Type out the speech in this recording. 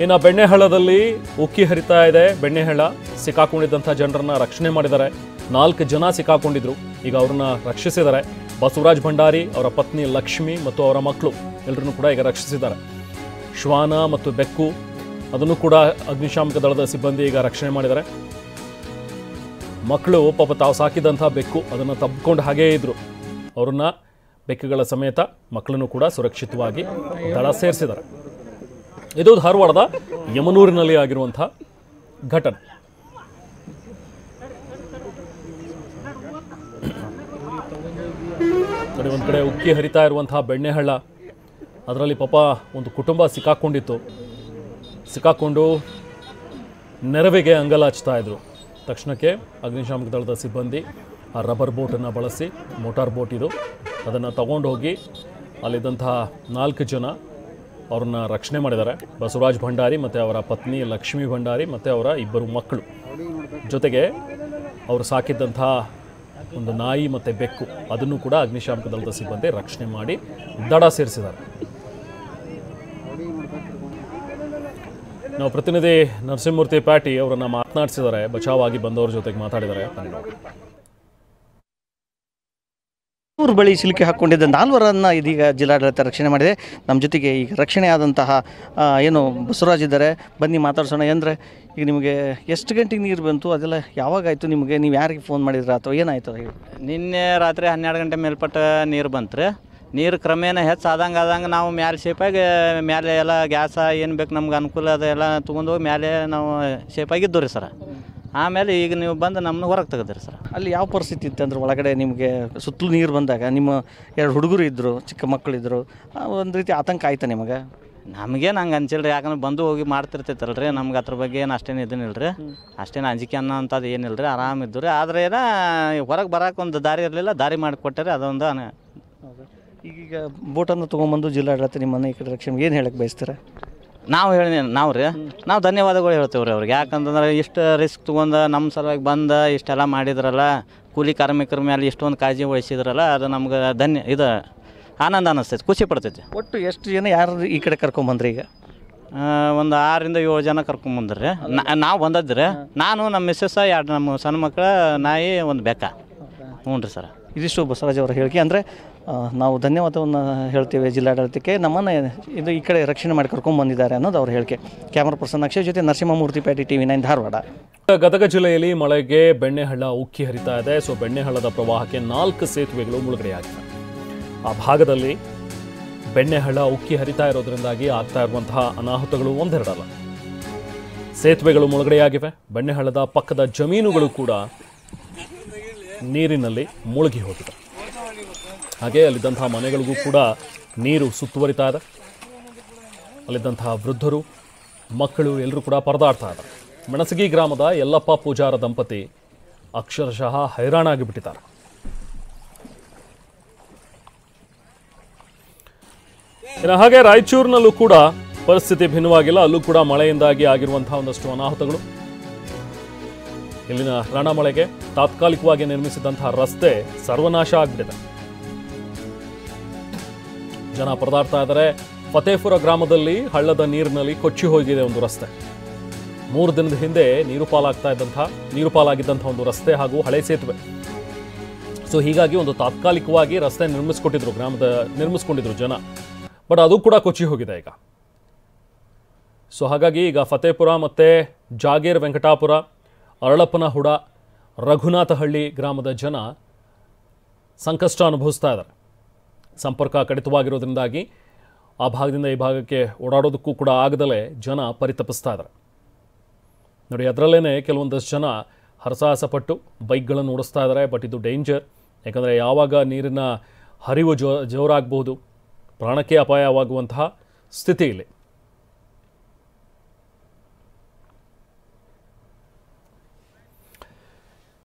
ಇನ್ನು ಬೆಣ್ಣೆಹಳ್ಳದಲ್ಲಿ ಉಕ್ಕಿ ಹರಿತಾ ಇದೆ. ಬೆಣ್ಣೆಹಳ್ಳ ಸಿಕ್ಕಾಕೊಂಡಿದ್ದಂಥ ಜನರನ್ನ ರಕ್ಷಣೆ ಮಾಡಿದ್ದಾರೆ. 4 ಜನ ಸಿಕ್ಕಾಕೊಂಡಿದ್ರು, ಈಗ ಅವ್ರನ್ನ ರಕ್ಷಿಸಿದ್ದಾರೆ. ಬಸವರಾಜ್ ಭಂಡಾರಿ, ಅವರ ಪತ್ನಿ ಲಕ್ಷ್ಮಿ ಮತ್ತು ಅವರ ಮಕ್ಕಳು ಎಲ್ಲರನ್ನೂ ಕೂಡ ಈಗ ರಕ್ಷಿಸಿದ್ದಾರೆ. ಶ್ವಾನ ಮತ್ತು ಬೆಕ್ಕು ಅದನ್ನು ಕೂಡ ಅಗ್ನಿಶಾಮಕ ದಳದ ಸಿಬ್ಬಂದಿ ಈಗ ರಕ್ಷಣೆ ಮಾಡಿದ್ದಾರೆ. ಮಕ್ಕಳು ಪಾಪ ತಾವು ಸಾಕಿದಂಥ ಬೆಕ್ಕು ಅದನ್ನು ತಬ್ಕೊಂಡು ಹಾಗೇ ಇದ್ರು. ಅವ್ರನ್ನ ಬೆಕ್ಕುಗಳ ಸಮೇತ ಮಕ್ಕಳನ್ನು ಕೂಡ ಸುರಕ್ಷಿತವಾಗಿ ದಳ ಸೇರಿಸಿದ್ದಾರೆ. ಇದು ಧಾರವಾಡದ ಯಮನೂರಿನಲ್ಲಿ ಆಗಿರುವಂಥ ಘಟನೆ. ಒಂದು ಕಡೆ ಉಕ್ಕಿ ಹರಿತಾ ಇರುವಂತಹ ಬೆಣ್ಣೆಹಳ್ಳ, ಅದರಲ್ಲಿ ಪಾಪ ಒಂದು ಕುಟುಂಬ ಸಿಕ್ಕಾಕೊಂಡು ನೆರವಿಗೆ ಅಂಗಲಾಚ್ತಾ ಇದ್ರು. ತಕ್ಷಣಕ್ಕೆ ಅಗ್ನಿಶಾಮಕ ದಳದ ಸಿಬ್ಬಂದಿ ಆ ರಬ್ಬರ್ ಬೋಟನ್ನು ಬಳಸಿ, ಮೋಟಾರ್ ಬೋಟ್ ಇದು, ಅದನ್ನು ತಗೊಂಡು ಹೋಗಿ ಅಲ್ಲಿದ್ದಂತಹ 4 ಜನ ಅವ್ರನ್ನ ರಕ್ಷಣೆ ಮಾಡಿದ್ದಾರೆ. ಬಸವರಾಜ್ ಭಂಡಾರಿ ಮತ್ತು ಅವರ ಪತ್ನಿ ಲಕ್ಷ್ಮೀ ಭಂಡಾರಿ ಮತ್ತು ಅವರ 2 ಮಕ್ಕಳು, ಜೊತೆಗೆ ಅವರು ಸಾಕಿದ್ದಂಥ ಒಂದು ನಾಯಿ ಮತ್ತು ಬೆಕ್ಕು ಅದನ್ನು ಕೂಡ ಅಗ್ನಿಶಾಮಕ ದಳದ ಸಿಬ್ಬಂದಿ ರಕ್ಷಣೆ ಮಾಡಿ ದಡ ಸೇರಿಸಿದ್ದಾರೆ. ನಾವು ಪ್ರತಿನಿಧಿ ನರಸಿಂಹಮೂರ್ತಿ ಪ್ಯಾಟಿ ಅವರನ್ನು ಮಾತನಾಡಿಸಿದ್ದಾರೆ, ಬಚಾವಾಗಿ ಬಂದವರ ಜೊತೆಗೆ ಮಾತಾಡಿದ್ದಾರೆ. ಊರು ಬಳಿ ಸಿಲುಕಿ ಹಾಕ್ಕೊಂಡಿದ್ದ 4 ಇದೀಗ ಜಿಲ್ಲಾಡಳಿತ ರಕ್ಷಣೆ ಮಾಡಿದೆ. ನಮ್ಮ ಜೊತೆಗೆ ಈಗ ರಕ್ಷಣೆ ಆದಂತಹ ಏನು ಬಸವರಾಜ್ ಇದ್ದಾರೆ, ಬನ್ನಿ ಮಾತಾಡ್ಸೋಣ. ಅಂದರೆ ಈಗ ನಿಮಗೆ ಎಷ್ಟು ಗಂಟೆಗೆ ನೀರು ಬಂತು, ಅದೆಲ್ಲ ಯಾವಾಗಾಯಿತು ನಿಮಗೆ? ನೀವು ಯಾರಿಗೆ ಫೋನ್ ಮಾಡಿದ್ರ ಅಥವಾ ಏನಾಯಿತು? ನಿನ್ನೆ ರಾತ್ರಿ 12 ಗಂಟೆ ಮೇಲ್ಪಟ್ಟ ನೀರು ಬಂತು. ನೀರು ಕ್ರಮೇಣ ಹೆಚ್ಚಾದಂಗೆ ನಾವು ಮ್ಯಾಲೆ ಶೇಪಾಗಿ ಮ್ಯಾಲೆ ಎಲ್ಲ ಗ್ಯಾಸ ಏನು ಬೇಕು ನಮ್ಗೆ ಅನುಕೂಲ ಅದೆಲ್ಲ ತೊಗೊಂಡೋಗಿ ಮ್ಯಾಲೆ ನಾವು ಶೇಪಾಗಿದ್ದು ರೀ ಸರ್. ಆಮೇಲೆ ಈಗ ನೀವು ಬಂದು ನಮ್ಮನ್ನ ಹೊರಗೆ ತೆಗೆದ್ರಿ ಸರ್. ಅಲ್ಲಿ ಯಾವ ಪರಿಸ್ಥಿತಿ ಇತ್ತು ಅಂದ್ರೆ ಒಳಗಡೆ ನಿಮಗೆ ಸುತ್ತಲೂ ನೀರು ಬಂದಾಗ ನಿಮ್ಮ 2 ಹುಡುಗರು ಇದ್ದರು, ಚಿಕ್ಕ ಮಕ್ಕಳಿದ್ದರು, ಒಂದು ರೀತಿ ಆತಂಕ ಆಯ್ತಾ ನಿಮಗೆ? ನಮಗೇನು ಹಂಗೆ ಅನ್ಸಿಲ್ಲ ರೀ, ಯಾಕಂದ್ರೆ ಬಂದು ಹೋಗಿ ಮಾಡ್ತಿರ್ತೈತಲ್ಲ ರೀ. ನಮ್ಗೆ ಅದ್ರ ಬಗ್ಗೆ ಏನು ಅಷ್ಟೇನು ಇದನ್ನಿಲ್ಲ ರೀ, ಅಷ್ಟೇನು ಅಂಜಿಕೆ ಅನ್ನೋಂಥದ್ದು ಏನಿಲ್ಲ ರೀ, ಆರಾಮಿದ್ದು ರೀ. ಆದರೆ ಏನೋ ಹೊರಗೆ ಬರೋಕೆ ಒಂದು ದಾರಿ ಇರಲಿಲ್ಲ, ದಾರಿ ಮಾಡಿಕೊಟ್ಟರೆ ಅದೊಂದು. ಈಗೀಗ ಬೋಟನ್ನು ತೊಗೊಂಬಂದು ಜಿಲ್ಲಾಡಳಿತ ನಿಮ್ಮನ್ನು ಈ ಕಡೆ ರಕ್ಷಣೆ ಏನು ಹೇಳಕ್ಕೆ ಬಯಸ್ತಾರೆ? ನಾವು ಧನ್ಯವಾದಗಳು ಹೇಳ್ತೇವೆ ರೀ ಅವ್ರಿಗೆ. ಯಾಕಂತಂದ್ರೆ ಇಷ್ಟು ರಿಸ್ಕ್ ತೊಗೊಂಡು ನಮ್ಮ ಸಲುವಾಗಿ ಬಂದು ಇಷ್ಟೆಲ್ಲ ಮಾಡಿದ್ರಲ್ಲ, ಕೂಲಿ ಕಾರ್ಮಿಕರ ಮೇಲೆ ಇಷ್ಟೊಂದು ಕಾಳಜಿ ವಹಿಸಿದ್ರಲ್ಲ, ಅದು ನಮ್ಗೆ ಆನಂದ ಅನ್ನಿಸ್ತೈತೆ, ಖುಷಿ ಪಡ್ತೈತಿ. ಒಟ್ಟು ಎಷ್ಟು ಜನ ಯಾರು ಈ ಕಡೆ ಕರ್ಕೊಂಬಂದ್ರಿ? ಈಗ ಒಂದು 6 ರಿಂದ 7 ಜನ ಕರ್ಕೊಂಬಂದ್ರಿ. ನಾವು ಬಂದದ್ರಿ, ನಾನು ನಮ್ಮ ಮಿಸ್ಸಸ್, 2 ನಮ್ಮ ಸಣ್ಣ ಮಕ್ಕಳ, ನಾಯಿ, ಒಂದು ಬೆಕ್ಕ. ಹ್ಞೂ ರೀ ಸರ್. ಇದಿಷ್ಟು ಬಸವರಾಜ್ ಅವರ ಹೇಳಿಕೆ. ಅಂದರೆ ನಾವು ಧನ್ಯವಾದವನ್ನು ಹೇಳ್ತೇವೆ ಜಿಲ್ಲಾಡಳಿತಕ್ಕೆ, ನಮ್ಮನ್ನು ಇದು ಈ ಕಡೆ ರಕ್ಷಣೆ ಮಾಡಿ ಕರ್ಕೊಂಡ್ಬಂದಿದ್ದಾರೆ ಅನ್ನೋದು ಅವ್ರ ಹೇಳಿಕೆ. ಕ್ಯಾಮರಾ ಪರ್ಸನ್ ಅಕ್ಷಯ್ ಜೊತೆ ನರಸಿಂಹಮೂರ್ತಿ ಪ್ಯಾಟಿ, TV 9 ಧಾರವಾಡ. ಗದಗ ಜಿಲ್ಲೆಯಲ್ಲಿ ಮಳೆಗೆ ಬೆಣ್ಣೆಹಳ್ಳ ಉಕ್ಕಿ ಹರಿತಾ ಇದೆ. ಸೊ ಬೆಣ್ಣೆಹಳ್ಳದ ಪ್ರವಾಹಕ್ಕೆ 4 ಸೇತುವೆಗಳು ಮುಳುಗಡೆಯಾಗಿವೆ. ಆ ಭಾಗದಲ್ಲಿ ಬೆಣ್ಣೆಹಳ್ಳ ಉಕ್ಕಿ ಹರಿತಾ ಇರೋದ್ರಿಂದಾಗಿ ಆಗ್ತಾ ಇರುವಂತಹ ಅನಾಹುತಗಳು ಒಂದೆರಡಲ್ಲ. ಸೇತುವೆಗಳು ಮುಳುಗಡೆಯಾಗಿವೆ. ಬೆಣ್ಣೆಹಳ್ಳದ ಪಕ್ಕದ ಜಮೀನುಗಳು ಕೂಡ ನೀರಿನಲ್ಲಿ ಮುಳುಗಿ ಹೋಗಿದೆ. ಹಾಗೆ ಅಲ್ಲಿದ್ದಂತಹ ಮನೆಗಳಿಗೂ ಕೂಡ ನೀರು ಸುತ್ತುವರಿತಾ ಇದೆ. ಅಲ್ಲಿದ್ದಂತಹ ವೃದ್ಧರು, ಮಕ್ಕಳು ಎಲ್ಲರೂ ಕೂಡ ಪರದಾಡ್ತಾ ಇದ್ದಾರೆ. ಮೆಣಸಗಿ ಗ್ರಾಮದ ಯಲ್ಲಪ್ಪ ಪೂಜಾರ ದಂಪತಿ ಅಕ್ಷರಶಃ ಹೈರಾಣಾಗಿಬಿಟ್ಟಿದ್ದಾರೆ. ಇನ್ನು ಹಾಗೆ ರಾಯಚೂರಿನಲ್ಲೂ ಕೂಡ ಪರಿಸ್ಥಿತಿ ಭಿನ್ನವಾಗಿಲ್ಲ. ಅಲ್ಲೂ ಕೂಡ ಮಳೆಯಿಂದಾಗಿ ಆಗಿರುವಂತಹ ಒಂದಷ್ಟು ಅನಾಹುತಗಳು. ಇಲ್ಲಿನ ರಣಮಳೆಗೆ ತಾತ್ಕಾಲಿಕವಾಗಿ ನಿರ್ಮಿಸಿದಂತಹ ರಸ್ತೆ ಸರ್ವನಾಶ ಆಗ್ಬಿಟ್ಟಿದೆ. ಜನ ಪರದಾಡ್ತಾ ಇದ್ದಾರೆ. ಫತೇಪುರ ಗ್ರಾಮದಲ್ಲಿ ಹಳ್ಳದ ನೀರಿನಲ್ಲಿ ಕೊಚ್ಚಿ ಹೋಗಿದೆ ಒಂದು ರಸ್ತೆ. 3 ದಿನದ ಹಿಂದೆ ನೀರು ಪಾಲಾಗಿದ್ದಂಥ ಒಂದು ರಸ್ತೆ ಹಾಗೂ ಹಳೆ ಸೇತುವೆ. ಸೊ ಹೀಗಾಗಿ ಒಂದು ತಾತ್ಕಾಲಿಕವಾಗಿ ರಸ್ತೆ ನಿರ್ಮಿಸ್ಕೊಂಡಿದ್ರು ಜನ, ಬಟ್ ಅದು ಕೂಡ ಕೊಚ್ಚಿ ಹೋಗಿದೆ ಈಗ. ಸೊ ಹಾಗಾಗಿ ಈಗ ಫತೇಪುರ ಮತ್ತು ಜಾಗೇರ್ ವೆಂಕಟಾಪುರ, ಅರಳಪ್ಪನಹುಡ, ರಘುನಾಥಹಳ್ಳಿ ಗ್ರಾಮದ ಜನ ಸಂಕಷ್ಟ ಅನುಭವಿಸ್ತಾ ಇದ್ದಾರೆ. ಸಂಪರ್ಕ ಕಡಿತವಾಗಿರೋದ್ರಿಂದಾಗಿ ಆ ಭಾಗದಿಂದ ಈ ಭಾಗಕ್ಕೆ ಓಡಾಡೋದಕ್ಕೂ ಕೂಡ ಆಗದಲೇ ಜನ ಪರಿತಪಿಸ್ತಾ ಇದ್ದಾರೆ. ನೋಡಿ, ಅದರಲ್ಲೇ ಕೆಲವೊಂದಷ್ಟು ಜನ ಹರಸಾಹಸ ಪಟ್ಟು ಬೈಕ್ಗಳನ್ನು ಓಡಿಸ್ತಾ ಇದ್ದಾರೆ. ಬಟ್ ಇದು ಡೇಂಜರ್, ಯಾಕಂದರೆ ಯಾವಾಗ ನೀರಿನ ಹರಿವು ಜೋರಾಗಬಹುದು, ಪ್ರಾಣಕ್ಕೆ ಅಪಾಯವಾಗುವಂತಹ ಸ್ಥಿತಿ ಇಲ್ಲಿ.